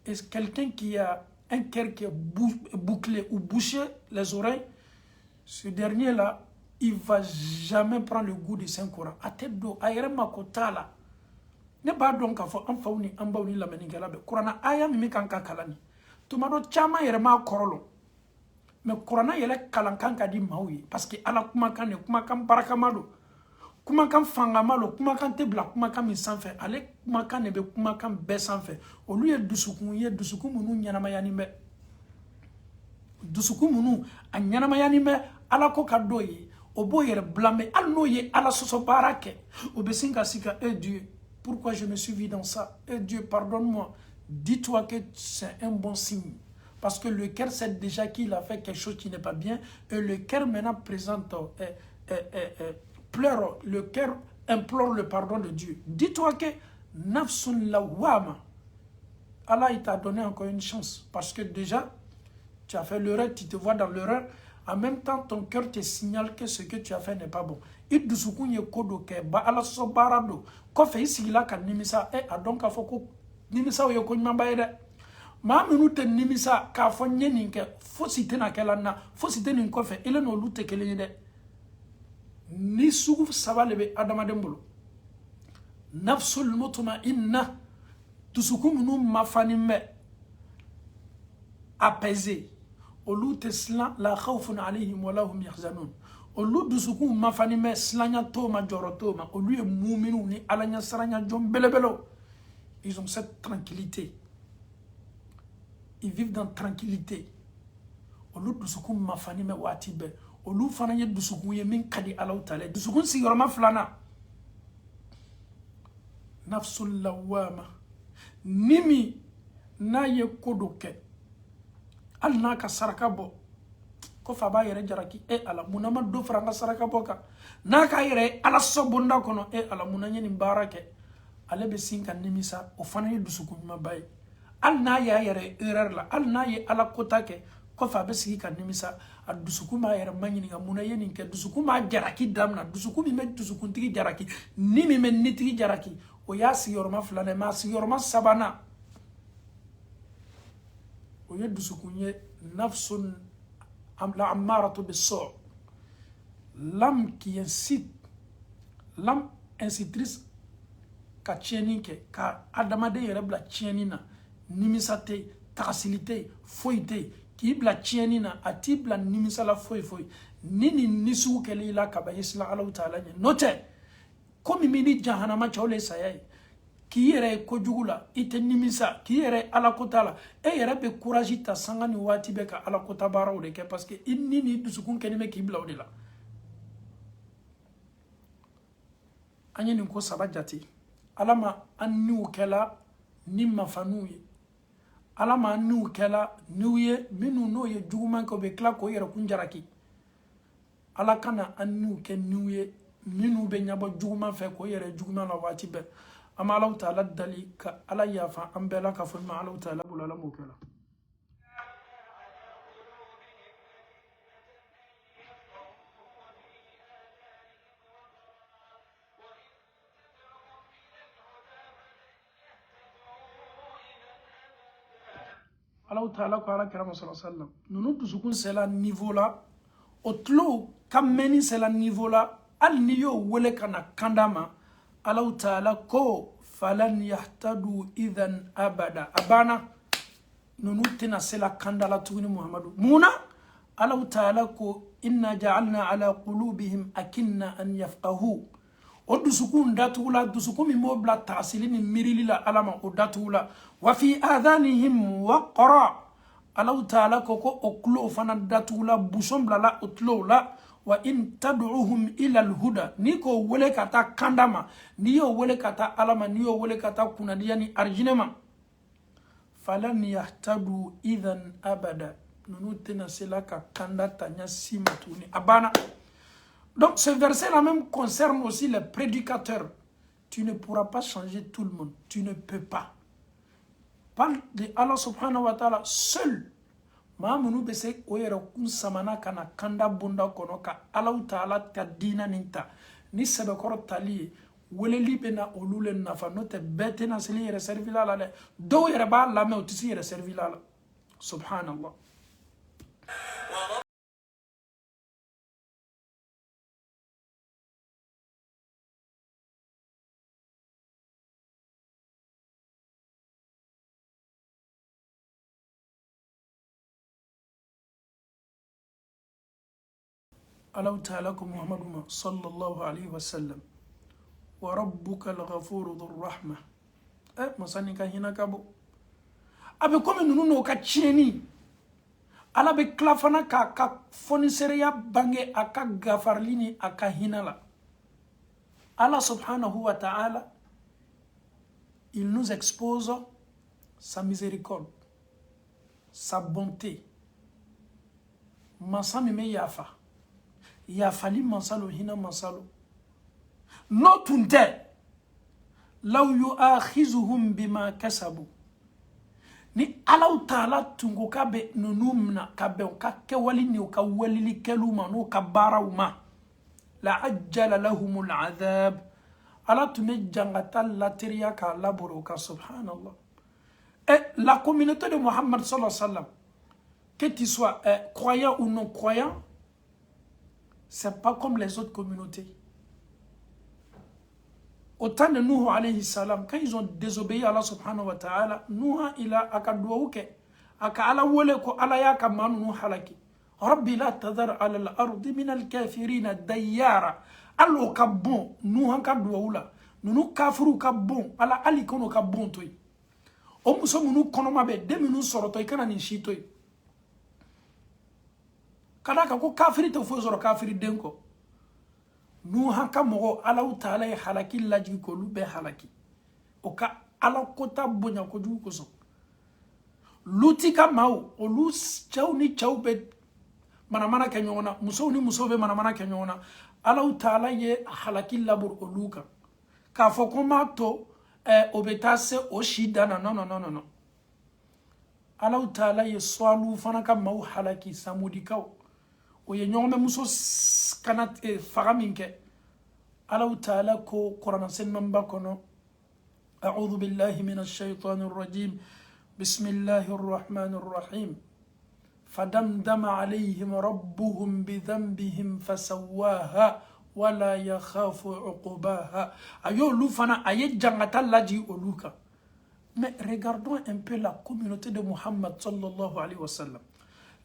et quelqu'un qui a un cœur qui est bouclé ou bouché les oreilles, ce dernier-là, il ne va jamais prendre le goût du Saint-Coran. A tête d'eau, a yɛrɛ mako t'a la. Ne b'a dɔn k'a fɔ an faw ni an baw ni lamɛnnikɛla bɛ kuranna aya min bɛ kan ka kalan ni tuma dɔ caman yɛrɛ m'a kɔrɔlɔ mais kuranna yɛrɛ kalan kan ka di maaw ye parce que ala kumakan de kumakan barakama don kumakan fangama don kumakan tɛ bila kumakan min sanfɛ ale kumakan de bɛ kumakan bɛɛ sanfɛ olu ye dusukun ye dusukun minnu ɲɛnamayani bɛ dusukun minnu a ɲɛnamayani bɛ ala ko ka d'o ye o b'o yɛrɛ blâmer hali n'o ye ala sɔsɔ baara kɛ o bɛ sin ka si ka Dieu. Pourquoi je me suis vu dans ça? Et Dieu, pardonne-moi. Dis-toi que c'est un bon signe. Parce que le cœur sait déjà qu'il a fait quelque chose qui n'est pas bien. Et le cœur maintenant présente, pleure. Le cœur implore le pardon de Dieu. Dis-toi que nafsun lawama. Allah, il t'a donné encore une chance. Parce que déjà, tu as fait l'erreur, tu te vois dans l'erreur. En même temps, ton cœur te signale que ce que tu as fait n'est pas bon. Il dusukun ye kodo ke ba ala so barado ko fe sigila kan nimisa a donc afoko nimisa yo ko nyamba ide ma minu te nimisa ka fo nyeni ke fo site na kala na fo site ni ko fe ele no lute kele de ni sugu sabale be adama dembolo nafsul mutma'inna dusukun nu mafani me apaisé olu tesla la khawfun alayhim wa lahum yahzanun olu dusukun mafani me slanya toma jorotoma olu e mu'minu ni alanya saranya jom belebelo ils ont cette tranquillité ils vivent dans tranquillité olu dusukun mafani me wati be olu fana ye dusukun ye min kadi Allah taala dusukun sigoroma flana nafsul lawama nimi na ye kodoke al na ka saraka bɔ ko fa b'a yɛrɛ jaraki ala munna ma do fara an ka saraka bɔ kan n'a ka yɛrɛ ala sɔsɔ bonda kɔnɔ ala munna n ye nin baara kɛ ale bɛ sin ka nimisa o fana ye dusukun ɲumanba ye hali n'a y'a yɛrɛ erreur la hali n'a ye ala kota kɛ kɔfɛ a bɛ sigi ka nimisa a dusukun b'a yɛrɛ ma ɲininka munna ye nin kɛ dusukun b'a jaraki daminɛ dusukun min bɛ dusukuntigi jaraki ni min bɛ nitigi jaraki o y'a sigiyɔrɔma filanan mais a sigiyɔrɔma sabanan o ye dusukun ye nafsun la ammaratu bis-su' l'âme qui incite l'âme incitrice ka tiɲɛni kɛ ka adamaden yɛrɛ bila tiɲɛni na nimisa tɛ yen tagasili tɛ yen foyi tɛ yen k'i bila tiɲɛni na a t'i bila nimisa la foyi foyi ni nin nisugu kɛlɛ i la kaban i siran Alahu Taala ɲɛ n'o tɛ ko min b'i ni jahanama cɛ o le ye saya ye k'i yɛrɛ ye kojugu la i tɛ nimisa k'i yɛrɛ alakota la e yɛrɛ bɛ courage ta sanga ni waati bɛɛ ka alakota baaraw de kɛ parce que i ni dusukun kɛlen bɛ k'i bila o de la an ye nin ko saba jate ala ma an niw kɛla ni mafaniw ye ala ma niw kɛla niw ye minnu n'o ye juguman kɛ u bɛ tila k'o yɛrɛ kun jaraki ala kana an niw kɛ niw ye minnu bɛ ɲabɔ juguman fɛ k'o yɛrɛ juguman na waati bɛɛ an bɛ alaw taala dali ka ala yafa an bɛɛ la ka fɔ ma alaw taala bolo ala m'o kɛla alaw taala ko ala kɛra sallallahu alaihi wasallam nunu dusukun sela niveau la o tulo ka mɛnni sela niveau la hali ni y'o wele ka na kanda ma alaw taala ko falan yahtadu idhan abada abana nunu tena sela kanda la tuguni muhammadu muna alaw taala ko inna ja'alna ala qulubihim akinna an yafqahu o dusukun datugula dusukun min b'o bila taasili ni mirili la alama o datugula wa fi adhanihim waqra alaw taala ko o tulo fana datugula buson bilala o tulo la wa in tad'uhum ila alhuda ni ko wele kata kandama ni yo wele kata alama ni yo wele kata kunadiya ni arjinema falan yahtadu idhan abada nunu tena sela ka kanda tanya simatuni abana. Donc ce verset-là même concerne aussi les prédicateurs. Tu ne pourras pas changer tout le monde. Tu ne peux pas. Parle de Allah subhanahu wa ta'ala seul. Maamunu bese oyere kun samana kana kanda bunda kono ka Allah ta'ala ta dina ninta. Ni sebe koro tali weleli bena olule nafa note bete na seli yere servila la le. Do yere ba la me otisi yere servila la. Subhanallah. ألو تعالكم محمد صلى الله عليه وسلم وربك الغفور ذو الرحمة مساني كهنا كابو أبي كم نونو كتشيني ألا بكلافنا كا فونسريا بانجي أكا غفارليني أكا هنا لا Allah subhanahu wa ta'ala il nous expose sa miséricorde sa bonté masami me yafa ya fali mansalo hina mansalo no tunte law yu'akhizuhum bima kasabu ni alaw taala tungo kabe nunumna kabe ka kewali ni ka walili keluma no ka barawma la ajjala lahumul adhab ala tume jangata lateria ka laboro ka subhanallah. Et la communauté de Mohammed sallallahu alayhi wa sallam, que tu sois croyant ou non croyant, c'est pas comme les autres communautés. Au temps de Nuh alayhi salam, quand ils ont désobéi à Allah subhanahu wa ta'ala, Nuh il a akadouaouke, aka ala wole ko ala yaka manu Nuh halaki. Rabbi la tadhar ala al-ardi min al-kafirina dayyara. Allo ka bon, Nuh ka douaoula. Nunu kafiru ka bon, ala ali kono ka bon toy. O muso munu kono mabe, de munu soroto ikana ni shitoy. Kadaka ko kafiri te fo zoro kafiri denko nu hanka mogo ala taala e halaki laji ko lu be halaki o ka ala kota bonya ko ju ko so luti ka maw o lu chaw ni chaw be manamana ke nyona muso ni muso be manamana ke nyona ala taala ye halaki labur o luka ka fo ko ma to o betase o shidana no ala taala ye swalu fana ka maw halaki samudi kaw o ye ñoome muso kanat fagaminke alaw taala ko qur'an sen mamba kono a'udhu billahi minash shaitanir rajim bismillahir rahmanir rahim fadamdama alayhim rabbuhum bidhanbihim fasawwaha wala yakhafu uqubaha ayo lu fana aye jangata laji oluka. Mais regardons un peu la communauté de Muhammad sallallahu alayhi wa sallam.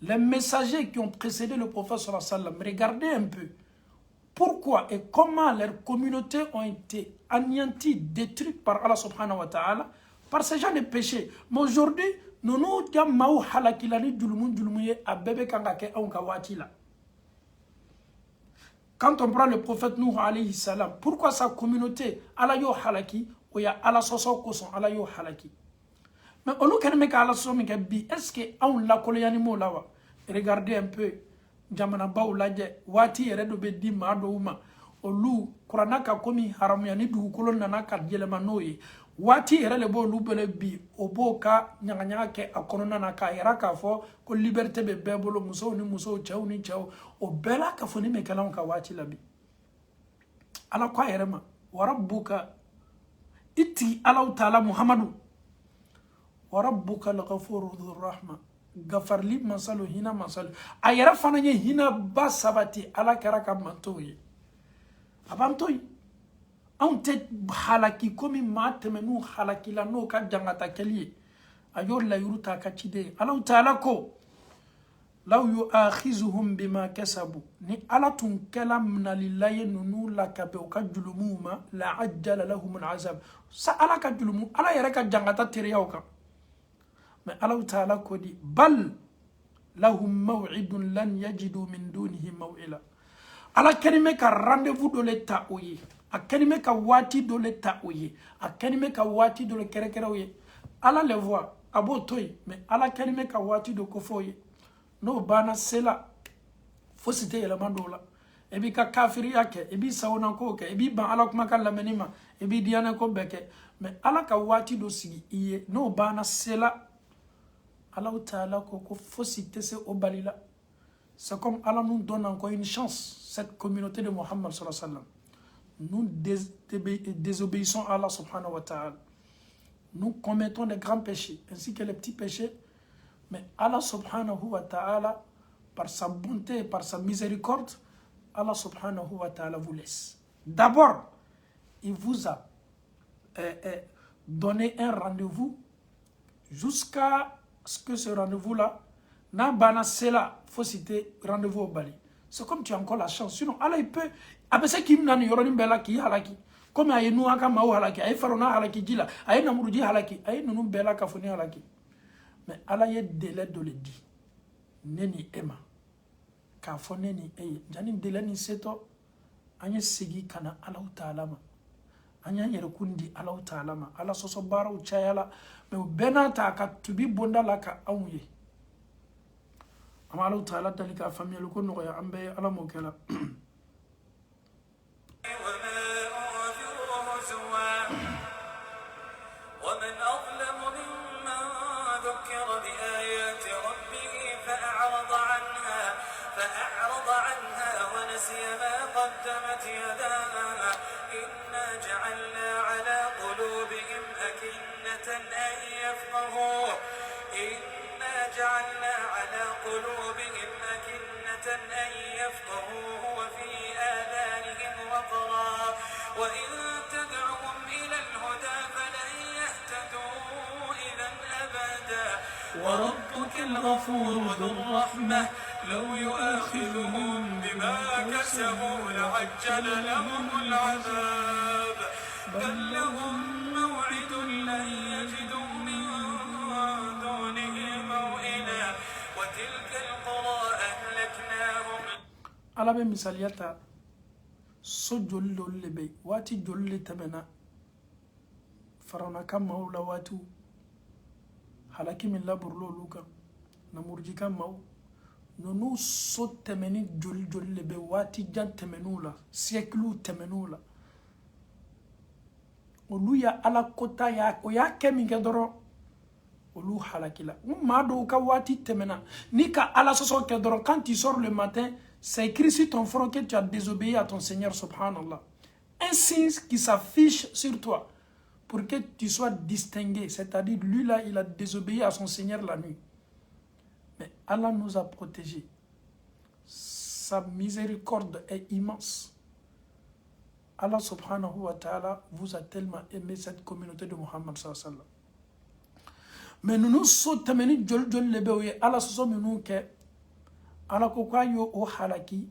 Les messagers qui ont précédé le prophète sallallahu alayhi wa sallam, regardez un peu pourquoi et comment leurs communautés ont été anéanties, détruites par Allah subhanahu wa ta'ala, par ces gens de péché. Mais aujourd'hui, nous nous disons halakilani djulumuye a bébé kangake ankawatila. Quand on prend le prophète Nuh alayhi salam, pourquoi sa communauté Allah yo halaki ou ya Allah soso koson Allah yo halaki. mais olu kene me ka ala so mi ke bi est-ce que on la koloyani mo lawa regardez un peu jamana baw laje wati yere do be di ma do uma olu kurana ka komi haramu yani du kolon nana ka jelema noye wati yere le bo lu bele bi obo ka nyanga ke akonona na ka yera ka fo ko liberté be bebolo muso ni muso chew ni chew o bela ka foni me kala ka wati labi ala kwa yere ma warabbuka iti ala taala muhammadu warabbuka al-ghafuru dhur rahma gafar li masalu hina masalu ayara fana ye hina ba sabati ala kara ka mantoyi abantoyi on te halaki komi matemenu halaki la no ka jangata keliye ayor la yuruta ka cide ala taala ko law yu'akhizuhum bima kasabu ni ala tun kalam na lillahi nunu la ka be ka julumuma la ajjala lahum al'azab sa ala ka julumu ala yara ka jangata teriyaw ka mais Allah Ta'ala ko di bal lahum maw'idun lan yajidu min dunihi maw'ila ala kalime ka rendez-vous do l'état oye a kalime ka wati do l'état oye a kalime ka wati do le kere oye ala le voit abo toy mais ala kalime ka wati do ko foye no bana sela fo cité yelema do la e bi ka kafiri yake e bi sawna ko ke e bi ban ala kuma kan lamenima e bi diana ko beke mais ala ka wati do sigi iye no bana sela Allah Ta'ala ko faut citer ce obalila. C'est comme Allah nous donne encore une chance, cette communauté de Muhammad sallallahu alayhi wa sallam. Nous désobéissons à Allah subhanahu wa ta'ala. Nous commettons des grands péchés, ainsi que les petits péchés. Mais Allah subhanahu wa ta'ala, par sa bonté, par sa miséricorde, Allah subhanahu wa ta'ala vous laisse. D'abord, il vous a donné un rendez-vous jusqu'à ce que ce rendez-vous-là, n'a bana cela, faut citer rendez-vous au Bali. C'est comme tu as encore la chance. Sinon, Allah il peut. Après qui m'nani yoronim bela ki halaki. Comme aye nou aka mau halaki, aye farona halaki jila, aye namuruji halaki, aye nunu bela kafuni halaki. Mais Allah y délai de le dit. Neni ema. Kafone ni eye. Jani délai ni seto. Anye sigi kana Allah Ta'ala ma. Anya yere kundi Allah Ta'ala ma. Allah soso bara uchayala. Mais benata ka tubi bonda la ka awye. Ama Allah Ta'ala dalika famille ko no ya ambe ala mo kala. ومن أظلم ممن ذكر بآيات ربه فأعرض عنها ونسي ما قدمت يداه إنا جعلنا على قلوبهم أكنة أن يفقهوا وفي آذانهم وقرا وإن تدعهم إلى الهدى فلن يهتدوا إذا أبدا وربك الغفور ذو الرحمة لو يؤاخذهم بما كسبوا لعجل لهم العذاب بل لهم موعد لن يجدوا من دونه موئلا وتلك القرى أهلكناهم ala be misaliyata so jolli dolle be wati jolli tamena farana kam mawla watu halaki min laburlo luka na murji kam maw nonu so temeni jolli be wati jan temenula siècle temenula olu ya ala kota ya o ya kemi gedoro olu halakila ma do ka wati temena ni ka ala soso kedoro quand tu sors le matin. C'est écrit sur ton front que tu as désobéi à ton Seigneur, subhanallah. Un signe qui s'affiche sur toi pour que tu sois distingué. C'est-à-dire, lui là, il a désobéi à son Seigneur la nuit. Mais Allah nous a protégés. Sa miséricorde est immense. Allah subhanahu wa ta'ala vous a tellement aimé cette communauté de Muhammad sallallahu alayhi wa sallam. Mais nous sommes Allah se nous ala ko kwa yo o halaki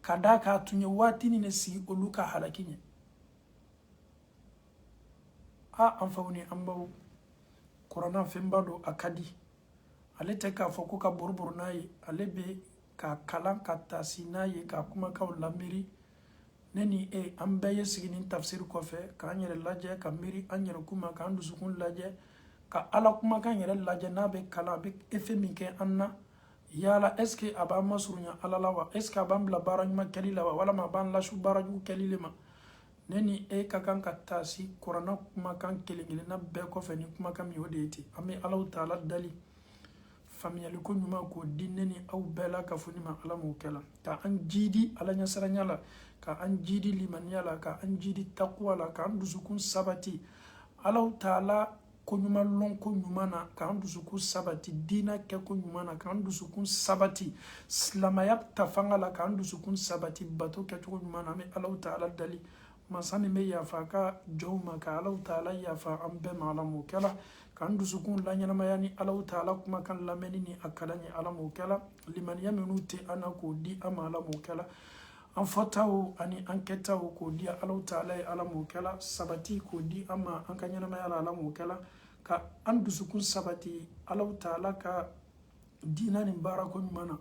kada ka tunye watini ne si oluka halaki nye a amfawni ambaw corona fembado akadi ale te ka foko ka borbor nayi ale be ka kalan ka tasinayi ka kuma ka lamiri neni ambaye sigini tafsir ko fe ka nyere laje ka miri anyere kuma ka andu sukun laje ka ala kuma kan yɛrɛ lajɛ n'a bɛ kalan a bɛ effet min kɛ an na yala est ce que a b'an masurunya ala la wa est ce que a b'an bila baara ɲuman kɛli la wa walama a b'an lasu baara jugu kɛli le ma ne ni e ka kan ka taa si kuranna kumakan kelen kelenna bɛɛ kɔfɛ ni kumakan min o de ye ten an bɛ alaw taala dali faamuyali ko ɲuman k'o di ne ni aw bɛɛ la ka fɔ ni ma ala m'o kɛla ka an jidi ala ɲɛsiranya la ka an jidi limaniya la ka an jidi takuwa la ka an dusukun sabati alaw taala ko ɲuman lɔn ko ɲuman na k'an dusukun sabati diina kɛ ko ɲuman na k'an dusukun sabati silamaya ta fanga la k'an dusukun sabati bato kɛcogo ɲuman na an bɛ alaw taala dali masa min bɛ yafa a ka jɔnw ma ka alaw taala yafa an bɛɛ ma ala m'o kɛla k'an dusukun laɲɛnamaya ni alaw taala kumakan lamɛnni ni a ka d'an ye ala m'o kɛla limaniya minnu tɛ an na k'o di an ma ala m'o kɛla an fɔtaw ani an kɛtaw k'o di alaw taala ye ala m'o kɛla sabati k'o di an ma an ka ɲɛnamaya la ala m'o kɛla ka an dusukun sabati alaw taala ka diina ni baara ko ɲuman na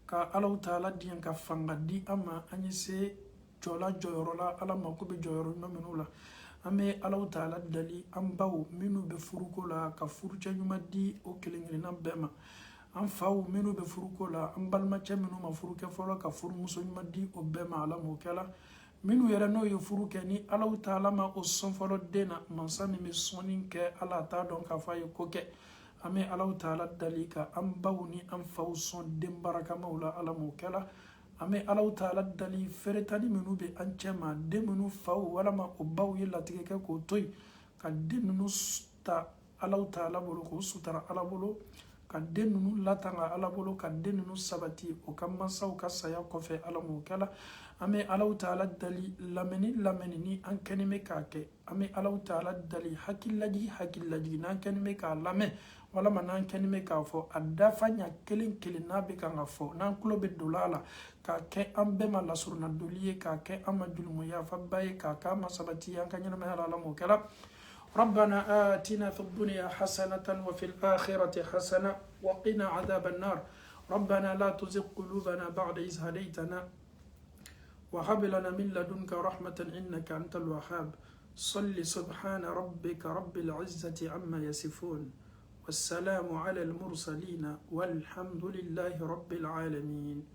ka alaw taala diɲɛ ka fanga di an ma an ye se jɔla jɔyɔrɔ la ala mako bɛ jɔyɔrɔ ɲuman minnu la an bɛ alaw taala dali an baw minnu bɛ furuko la ka furucɛ ɲuman di o kelen kelenna bɛɛ ma an faw minnu bɛ furuko la an balimacɛ minnu ma furukɛ fɔlɔ ka furumuso ɲuman di o bɛɛ ma ala m'o kɛla minnu yɛrɛ n'o ye furu kɛ ni alaw taala ma o sɔn fɔlɔ den na masa min bɛ sɔnni kɛ ala t'a dɔn k'a fɔ a ye ko kɛ an bɛ alaw taala dali ka an baw ni an faw sɔn den barakamaw la ala m'o kɛla an bɛ alaw taala dali feeretani minnu bɛ an cɛ ma den minnu faw walama o baw ye latigɛ kɛ k'o to yen ka den ninnu ta alaw taala bolo k'o sutara ala bolo ka den ninnu latanga ala bolo ka den ninnu sabati o ka mansaw ka saya kɔfɛ ala m'o kɛla an bɛ alaw taala dali lamɛnni ni an kɛni bɛ k'a kɛ an bɛ alaw taala dali hakililajigi n'an kɛni bɛ k'a lamɛn walama n'an kɛni bɛ k'a fɔ a dafa ɲa kelen kelen n'a bɛ kan ka fɔ n'an tulo bɛ don a la k'a kɛ an bɛɛ ma lasuruna doli ye k'a kɛ an ma jurumu yafaba ye k'a k'an ma sabati an ka ɲɛnamaya la ala m'o kɛla ربنا آتنا في الدنيا حسنة وفي الآخرة حسنة وقنا عذاب النار ربنا لا تزغ قلوبنا بعد إذ هديتنا وهب لنا من لدنك رحمة إنك أنت الوهاب صل سبحان ربك رب العزة عما يصفون والسلام على المرسلين والحمد لله رب العالمين